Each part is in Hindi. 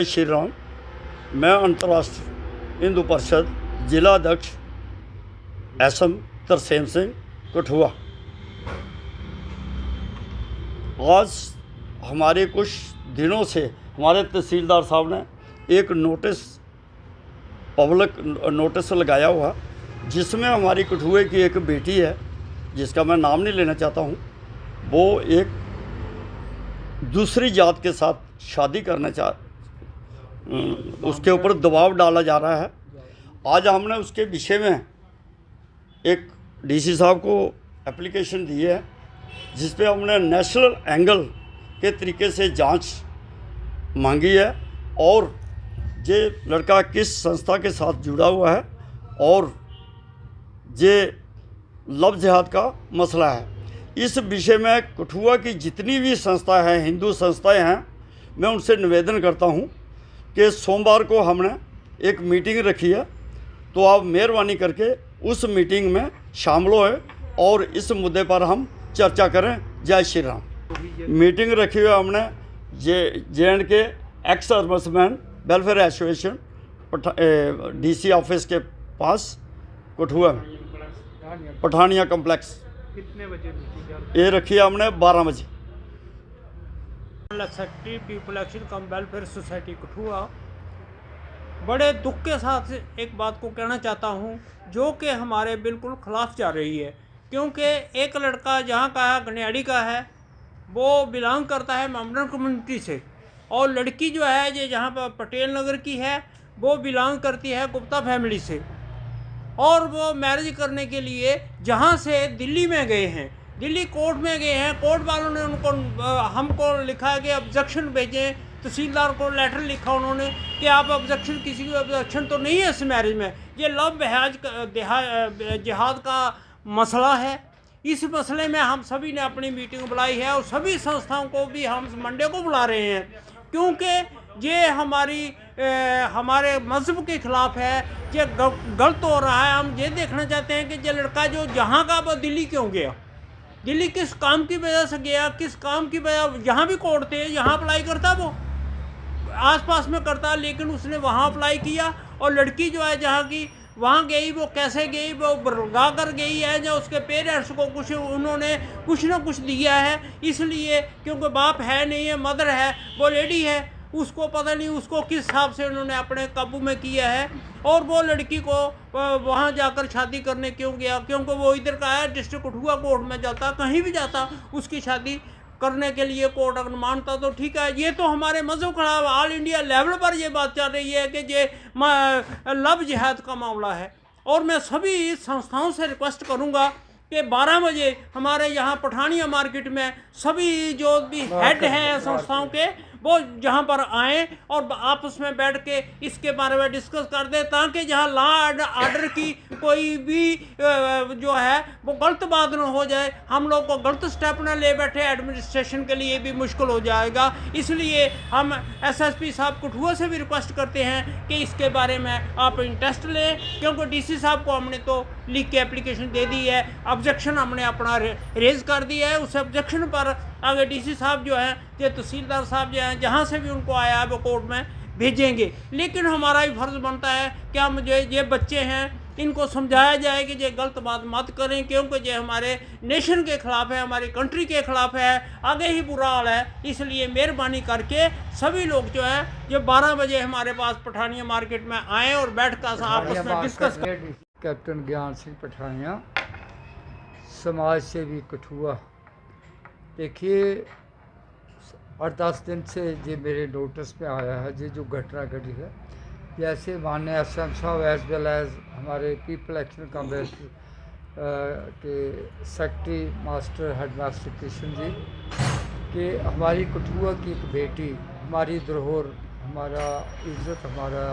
जय श्री राम। मैं अंतर्राष्ट्रीय हिंदू परिषद जिला अध्यक्ष एसएम तरसेम सिंह कठुआ। आज हमारे कुछ दिनों से हमारे तहसीलदार साहब ने एक पब्लिक नोटिस लगाया हुआ, जिसमें हमारी कठुए की एक बेटी है जिसका मैं नाम नहीं लेना चाहता हूँ। वो एक दूसरी जात के साथ शादी करना उसके ऊपर दबाव डाला जा रहा है। आज हमने उसके विषय में एक डीसी साहब को एप्लीकेशन दी है, जिस पे हमने नेशनल एंगल के तरीके से जांच मांगी है और ये लड़का किस संस्था के साथ जुड़ा हुआ है और ये लव जिहाद का मसला है। इस विषय में कठुआ की जितनी भी संस्था हैं, हिंदू संस्थाएं हैं, मैं उनसे निवेदन करता हूं कि सोमवार को हमने एक मीटिंग रखी है, तो आप मेहरबानी करके उस मीटिंग में शामिल होए और इस मुद्दे पर हम चर्चा करें। जय श्री राम। मीटिंग रखी हुई हमने जे&के ex serviceman welfare association DC office के पास कठुआ में पठानिया कम्प्लेक्स। कितने बजे ये रखी है हमने 12 बजे। सेक्रेटरी पीपल एक्शन कम वेलफेयर सोसाइटी कठुआ बड़े दुख के साथ एक बात को कहना चाहता हूँ, जो कि हमारे बिल्कुल खिलाफ जा रही है। क्योंकि एक लड़का जहाँ का है, गनियाड़ी का है, वो बिलोंग करता है मोहम्मदन कम्युनिटी से, और लड़की जो है ये जहाँ पर पटेल नगर की है, वो बिलोंग करती है गुप्ता फैमिली से। और वो मैरिज करने के लिए जहाँ से दिल्ली में गए हैं, दिल्ली कोर्ट में गए हैं। कोर्ट वालों ने हमको लिखा है कि ऑब्जेक्शन भेजें। तहसीलदार को लेटर लिखा उन्होंने कि आप ऑब्जेक्शन, किसी की ऑब्जेक्शन तो नहीं है इस मैरिज में। ये लव जिहाद का मसला है। इस मसले में हम सभी ने अपनी मीटिंग बुलाई है और सभी संस्थाओं को भी हम मंडे को बुला रहे हैं, क्योंकि ये हमारे मज़हब के ख़िलाफ़ है। ये गलत हो रहा है। हम ये देखना चाहते हैं कि ये लड़का जो जहाँ का, वो दिल्ली क्यों गया, दिल्ली किस काम की वजह से गया, किस काम की वजह, यहाँ भी कोर्ट थे, यहाँ अप्लाई करता, वो आसपास में करता, लेकिन उसने वहाँ अप्लाई किया। और लड़की जो है जहाँ की, वहाँ गई, वो कैसे गई, वो बरगा कर गई है, जो उसके पेरेंट्स को कुछ उन्होंने कुछ ना कुछ दिया है, इसलिए क्योंकि बाप है नहीं है, मदर है, वो लेडी है, उसको पता नहीं उसको किस हिसाब से उन्होंने अपने काबू में किया है। और वो लड़की को वहाँ जाकर शादी करने क्यों गया, क्योंकि वो इधर का है, डिस्ट्रिक्ट कठुआ कोर्ट में जाता, कहीं भी जाता, उसकी शादी करने के लिए कोर्ट अगर मानता तो ठीक है। ये तो हमारे मज़हब खिलाफ ऑल इंडिया लेवल पर ये बात चल रही है कि ये लव जिहाद का मामला है। और मैं सभी संस्थाओं से रिक्वेस्ट करूँगा कि 12 बजे हमारे यहाँ पठानिया मार्केट में सभी जो भी हेड हैं संस्थाओं के, वो जहाँ पर आएँ और आपस में बैठ के इसके बारे में डिस्कस कर दें, ताकि जहाँ लॉ एंड ऑर्डर की कोई भी जो है वो गलत बात न हो जाए, हम लोग को गलत स्टेप न ले बैठे, एडमिनिस्ट्रेशन के लिए भी मुश्किल हो जाएगा। इसलिए हम एसएसपी साहब कठुआ से भी रिक्वेस्ट करते हैं कि इसके बारे में आप इंटरेस्ट लें, क्योंकि डीसी साहब को हमने तो लिख के एप्लीकेशन दे दी है, ऑब्जेक्शन हमने अपना रेज कर दिया है। उस ऑब्जेक्शन पर आगे डीसी साहब जो हैं, ये तहसीलदार साहब जो हैं, जहाँ से भी उनको आया है वो कोर्ट में भेजेंगे। लेकिन हमारा भी फर्ज बनता है कि हम ये बच्चे हैं, इनको समझाया जाए कि ये गलत बात मत करें, क्योंकि ये हमारे नेशन के ख़िलाफ़ है, हमारी कंट्री के ख़िलाफ़ है, आगे ही बुरा हाल है। इसलिए मेहरबानी करके सभी लोग जो है ये 12 बजे हमारे पास पठानिया मार्केट में आएँ और बैठ कर आपस में डिस्कस करें। कैप्टन ज्ञान सिंह पठानिया, समाज सेवी कठुआ। देखिए 8-10 दिन से ये मेरे नोटिस पे आया है, ये जो घटना घटी है, जैसे माननीय एसएम साहब एज वेल एज हमारे पीपल एक्शन कांग्रेस के secretary master head master Krishna ji, कि हमारी कठुआ की एक बेटी, हमारी धरोहर, हमारा इज्जत, हमारा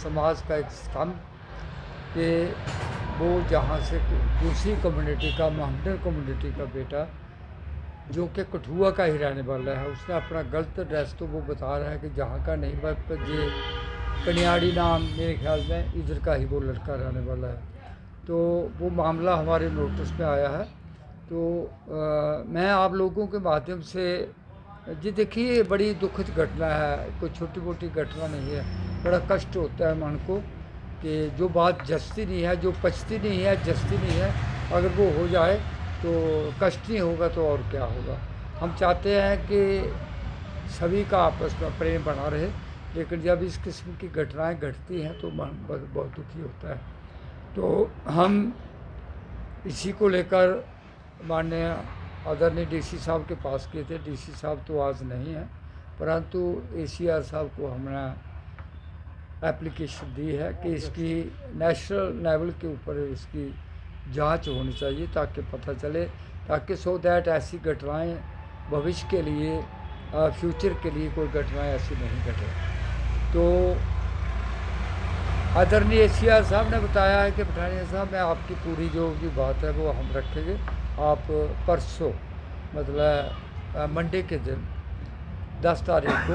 समाज का एक स्तंभ, कि वो जहाँ से दूसरी कम्युनिटी का, मोहम्मदन कम्युनिटी का बेटा, जो कि कठुआ का ही रहने वाला है, उसने अपना गलत एड्रेस तो वो बता रहा है कि जहाँ का नहीं, बट ये कनियाड़ी नाम मेरे ख्याल में इधर का ही वो लड़का रहने वाला है। तो वो मामला हमारे नोटिस में आया है। तो मैं आप लोगों के माध्यम से जी देखिए, ये बड़ी दुखद घटना है, कोई छोटी मोटी घटना नहीं है। बड़ा कष्ट होता है मन को कि जो बात जचती नहीं है, जो पचती नहीं है, जचती नहीं है, अगर वो हो जाए तो कष्ट नहीं होगा तो और क्या होगा। हम चाहते हैं कि सभी का आपस में प्रेम बना रहे, लेकिन जब इस किस्म की घटनाएं घटती हैं तो मन बहुत दुखी होता है। तो हम इसी को लेकर माननीय आदरणीय डीसी साहब के पास किए थे। डीसी साहब तो आज नहीं हैं, परंतु ACR साहब को हमने एप्लीकेशन दी है कि इसकी नेशनल लेवल के ऊपर इसकी जांच होनी चाहिए ताकि पता चले, ताकि सो दैट ऐसी घटनाएं भविष्य के लिए फ्यूचर के लिए कोई घटनाएं ऐसी नहीं घटे। तो आदरणीय ACR साहब ने बताया है कि पठानिया साहब, मैं आपकी पूरी जो भी बात है वो हम रखेंगे। आप परसों मतलब मंडे के दिन 10 तारीख को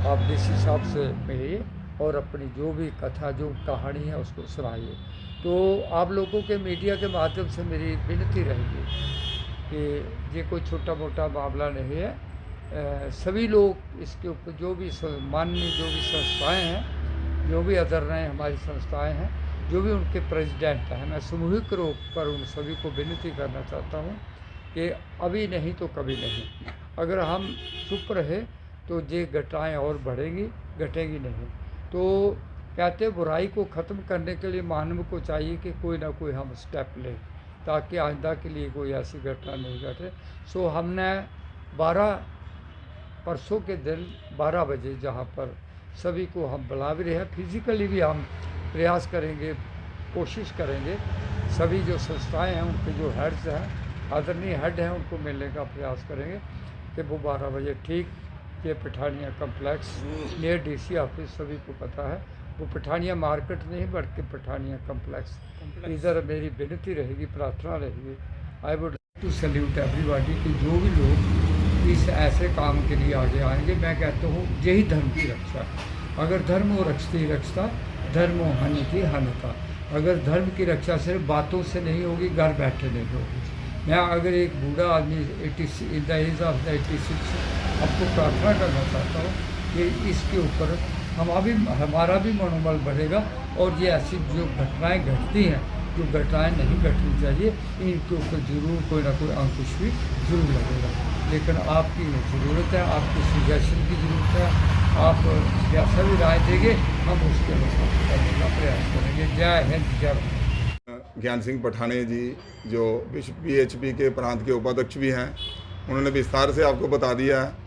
आप DC साहब से मिलिए और अपनी जो भी कथा, जो कहानी है उसको सुनाइए। तो आप लोगों के मीडिया के माध्यम से मेरी विनती रहेगी कि ये कोई छोटा मोटा मामला नहीं है। सभी लोग इसके ऊपर जो भी माननीय जो भी संस्थाएं हैं, जो भी आदरणीय हमारी संस्थाएं हैं, जो भी उनके प्रेसिडेंट हैं, मैं सामूहिक रूप पर उन सभी को विनती करना चाहता हूँ कि अभी नहीं तो कभी नहीं। अगर हम चुप रहे तो ये घटनाएँ और बढ़ेंगी, घटेंगी नहीं। तो कहते बुराई को ख़त्म करने के लिए मानव को चाहिए कि कोई ना कोई हम स्टेप लें ताकि आइंदा के लिए कोई ऐसी घटना नहीं घटे। सो हमने परसों के दिन 12 बजे, जहाँ पर सभी को हम बुला भी रहे हैं, फिजिकली भी हम प्रयास करेंगे, कोशिश करेंगे। सभी जो संस्थाएं हैं उनके जो हेड्स हैं, आदरणीय हेड हैं, उनको मिलने का प्रयास करेंगे कि वो 12 बजे ठीक ये Pathania complex near DC office, सभी को पता है वो पठानिया मार्केट नहीं बल्कि पठानिया कम्प्लेक्स। इधर मेरी विनती रहेगी, प्रार्थना रहेगी। I would like to salute everybody कि जो भी लोग इस ऐसे काम के लिए आगे आएंगे, मैं कहता हूँ यही धर्म की रक्षा। अगर धर्म वो रक्षता धर्मो हन्यति हन्यता। अगर धर्म की रक्षा सिर्फ बातों से नहीं होगी, घर बैठे नहीं होगी। मैं अगर एक बूढ़ा आदमी 86 इन द एज ऑफ 86 आपको प्रार्थना करना चाहता हूँ कि इसके ऊपर हमारा भी मनोबल बढ़ेगा और ये ऐसी जो घटनाएं घटती हैं, जो घटनाएं नहीं घटनी चाहिए, इनके ऊपर ज़रूर कोई ना कोई अंकुश भी ज़रूर लगेगा। लेकिन आपकी ज़रूरत है, आपकी सजेशन की ज़रूरत है। आप जैसा भी राय देंगे हम उसके अनुसार करने का प्रयास करेंगे। जय हिंद, जय भारत। ज्ञान सिंह पठानिया जी जो विश्व PHP के प्रांत के उपाध्यक्ष भी हैं, उन्होंने विस्तार से आपको बता दिया है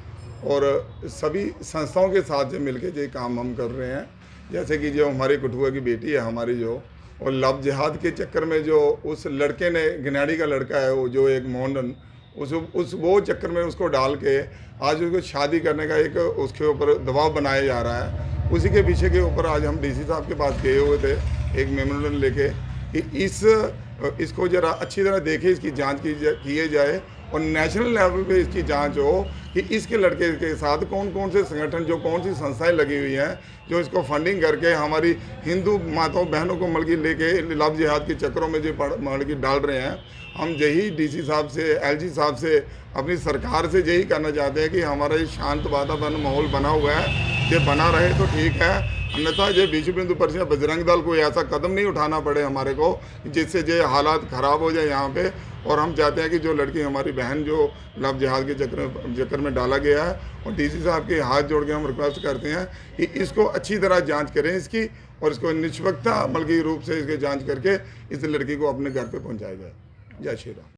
और सभी संस्थाओं के साथ जो मिलकर जो काम हम कर रहे हैं, जैसे कि जो हमारी कठुआ की बेटी है हमारी जो, और लव जिहाद के चक्कर में जो उस लड़के ने, गिनाड़ी का लड़का है वो, जो एक मोहन, उस वो चक्कर में उसको डाल के आज उसको शादी करने का एक उसके ऊपर दबाव बनाया जा रहा है। उसी के पीछे के ऊपर आज हम DC साहब के पास गए हुए थे एक मेमोरेंडम लेके कि इसको ज़रा अच्छी तरह देखे, इसकी जांच किए जाए और नेशनल लेवल पे इसकी जांच हो कि इसके लड़के के साथ कौन कौन से संगठन, जो कौन सी संस्थाएं लगी हुई हैं जो इसको फंडिंग करके हमारी हिंदू माताओं बहनों को मलकी लेके लव जिहाद के चक्करों में जो मलकी डाल रहे हैं। हम यही DC साहब से, LG साहब से, अपनी सरकार से यही करना चाहते हैं कि हमारा ये शांत वातावरण माहौल बना हुआ है, ये बना रहे तो ठीक है, अन्यथा ये विश्व हिंदू परिषद बजरंग दल को ऐसा कदम नहीं उठाना पड़े हमारे को जिससे ये हालात ख़राब हो जाए यहाँ पे। और हम चाहते हैं कि जो लड़की हमारी बहन जो लव जिहाद के चक्कर में डाला गया है, और DC साहब के हाथ जोड़ के हम रिक्वेस्ट करते हैं कि इसको अच्छी तरह जांच करें इसकी, और इसको निष्पक्षता बल्कि रूप से इसकी जांच करके इस लड़की को अपने घर पे पहुंचाया जाए। जय श्री राम।